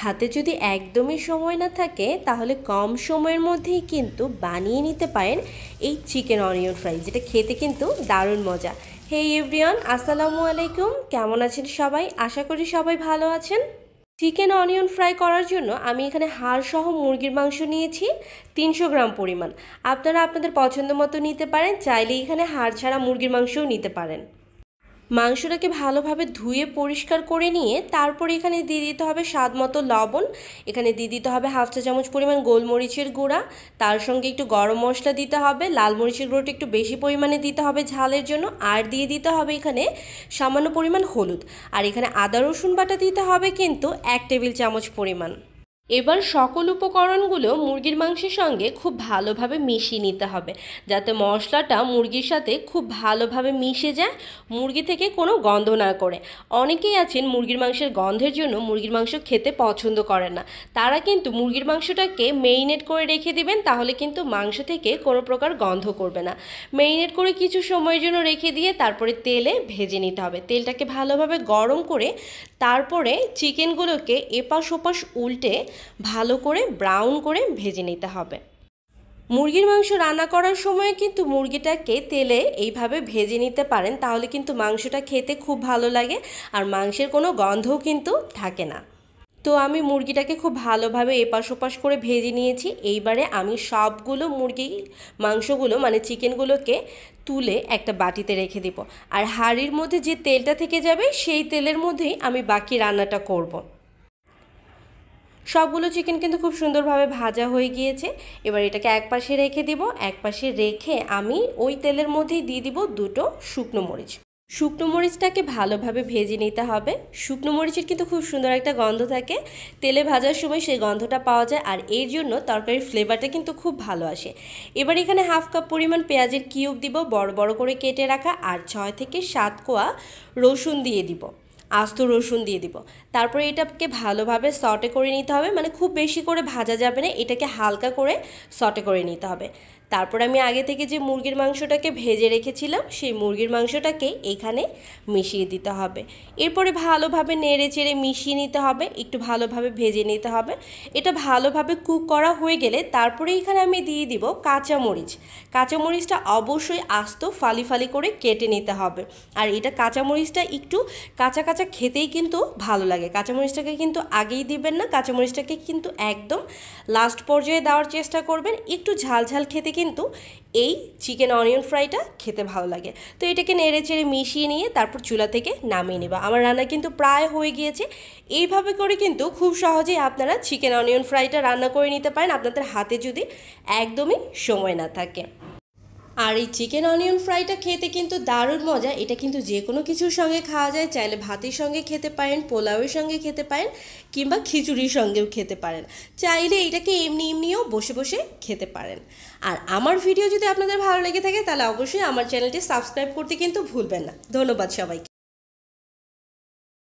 হাতে যদি একদমই সময় না থাকে তাহলে কম সময়ের মধ্যেই কিন্তু বানিয়ে নিতে পারেন এই চিকেন অনিয়ন ফ্রাই, যেটা খেতে কিন্তু দারুণ মজা। হে এভরিওয়ান, আসসালামু আলাইকুম। কেমন আছেন সবাই? আশা করি সবাই ভালো আছেন। চিকেন অনিয়ন ফ্রাই করার জন্য আমি এখানে হাড় সহ মুরগির মাংস নিয়েছি 300 গ্রাম পরিমাণ। আপনারা আপনাদের পছন্দ মতো নিতে পারেন, চাইলে এখানে হাড় ছাড়া মুরগির মাংসও নিতে পারেন। মাংসটাকে ভালোভাবে ধুয়ে পরিষ্কার করে নিয়ে তারপরে এখানে দিয়ে দিতে হবে স্বাদ মতো লবণ। এখানে দিয়ে দিতে হবে হাফ চা চামচ পরিমাণ গোলমরিচের গুঁড়া, তার সঙ্গে একটু গরম মশলা দিতে হবে, লাল মরিচের গুঁড়োটা একটু বেশি পরিমাণে দিতে হবে ঝালের জন্য, আর দিয়ে দিতে হবে এখানে সামান্য পরিমাণ হলুদ। আর এখানে আদা রসুন বাটা দিতে হবে কিন্তু 1 টেবিল চামচ পরিমাণ। এবার সকল উপকরণগুলো মুরগির মাংসের সঙ্গে খুব ভালোভাবে মিশিয়ে নিতে হবে, যাতে মশলাটা মুরগির সাথে খুব ভালোভাবে মিশে যায়, মুরগি থেকে কোনো গন্ধ না করে। অনেকেই আছেন মুরগির মাংসের গন্ধের জন্য মুরগির মাংস খেতে পছন্দ করেন না, তারা কিন্তু মুরগির মাংসটাকে মেরিনেট করে রেখে দিবেন, তাহলে কিন্তু মাংস থেকে কোনো প্রকার গন্ধ করবে না। মেরিনেট করে কিছু সময়ের জন্য রেখে দিয়ে তারপরে তেলে ভেজে নিতে হবে। তেলটাকে ভালোভাবে গরম করে তারপরে চিকেনগুলোকে এপাশ ওপাশ উল্টে ভালো করে ব্রাউন করে ভেজে নিতে হবে। মুরগির মাংস রান্না করার সময় কিন্তু মুরগিটাকে তেলে এইভাবে ভেজে নিতে পারেন, তাহলে কিন্তু মাংসটা খেতে খুব ভালো লাগে আর মাংসের কোনো গন্ধও কিন্তু থাকে না। তো আমি মুরগিটাকে খুব ভালোভাবে এপাশ ওপাশ করে ভেজে নিয়েছি। এইবারে আমি সবগুলো মুরগির মাংসগুলো মানে চিকেনগুলোকে তুলে একটা বাটিতে রেখে দেব, আর হাঁড়ির মধ্যে যে তেলটা থেকে যাবে সেই তেলের মধ্যেই আমি বাকি রান্নাটা করব। সবগুলো চিকেন কিন্তু খুব সুন্দরভাবে ভাজা হয়ে গিয়েছে। এবার এটাকে একপাশে রেখে দিব। একপাশে রেখে আমি ওই তেলের মধ্যেই দিয়ে দিব 2টো শুকনো মরিচ। শুকনো মরিচটাকে ভালোভাবে ভেজে নিতে হবে। শুকনো মরিচের কিন্তু খুব সুন্দর একটা গন্ধ থাকে, তেলে ভাজার সময় সেই গন্ধটা পাওয়া যায়, আর এর জন্য তরকারির ফ্লেভারটা কিন্তু খুব ভালো আসে। এবার এখানে হাফ কাপ পরিমাণ পেঁয়াজের কিউব দিব, বড় বড় করে কেটে রাখা, আর 6 থেকে 7 কোয়া রসুন দিয়ে দিব, আস্ত রসুন দিয়ে দিব। তারপরে এটাকে ভালোভাবে সটে করে নিতে হবে, মানে খুব বেশি করে ভাজা যাবে না, এটাকে হালকা করে সটে করে নিতে হবে। তারপর আমি আগে থেকে যে মুরগির মাংসটাকে ভেজে রেখেছিলাম সেই মুরগির মাংসটাকে এখানে মিশিয়ে দিতে হবে। এরপরে ভালোভাবে নেড়ে চেড়ে মিশিয়ে নিতে হবে, একটু ভালোভাবে ভেজে নিতে হবে। এটা ভালোভাবে কুক করা হয়ে গেলে তারপরে এখানে আমি দিয়ে দিব কাঁচামরিচ। কাঁচামরিচটা অবশ্যই আস্ত ফালি ফালি করে কেটে নিতে হবে, আর এটা কাঁচামরিচটা একটু কাঁচা কাঁচা খেতেই কিন্তু ভালো লাগে। কাঁচামরিচটাকে কিন্তু আগেই দিবেন না, কাঁচামরিচটাকে কিন্তু একদম লাস্ট পর্যায়ে দেওয়ার চেষ্টা করবেন। একটু ঝাল ঝাল খেতে কিন্তু এই চিকেন অনিয়ন ফ্রাইটা খেতে ভালো লাগে। তো এটাকে নেড়ে চেড়ে মিশিয়ে নিয়ে তারপর চুলা থেকে নামিয়ে নেবা। আমার রান্না কিন্তু প্রায় হয়ে গিয়েছে। এইভাবে করে কিন্তু খুব সহজেই আপনারা চিকেন অনিয়ন ফ্রাইটা রান্না করে নিতে পারেন, আপনাদের হাতে যদি একদমই সময় না থাকে। আর এই চিকেন অনিয়ন ফ্রাইটা খেতে কিন্তু দারুণ মজা। এটা কিন্তু যে কোনো কিছুর সঙ্গে খাওয়া যায়, চাইলে ভাতের সঙ্গে খেতে পারেন, পোলাওয়ের সঙ্গে খেতে পারেন, কিংবা খিচুড়ির সঙ্গেও খেতে পারেন। চাইলে এটাকে এমনি এমনিও বসে বসে খেতে পারেন। আর আমার ভিডিও যদি আপনাদের ভালো লেগে থাকে তাহলে অবশ্যই আমার চ্যানেলটি সাবস্ক্রাইব করতে কিন্তু ভুলবেন না। ধন্যবাদ সবাইকে।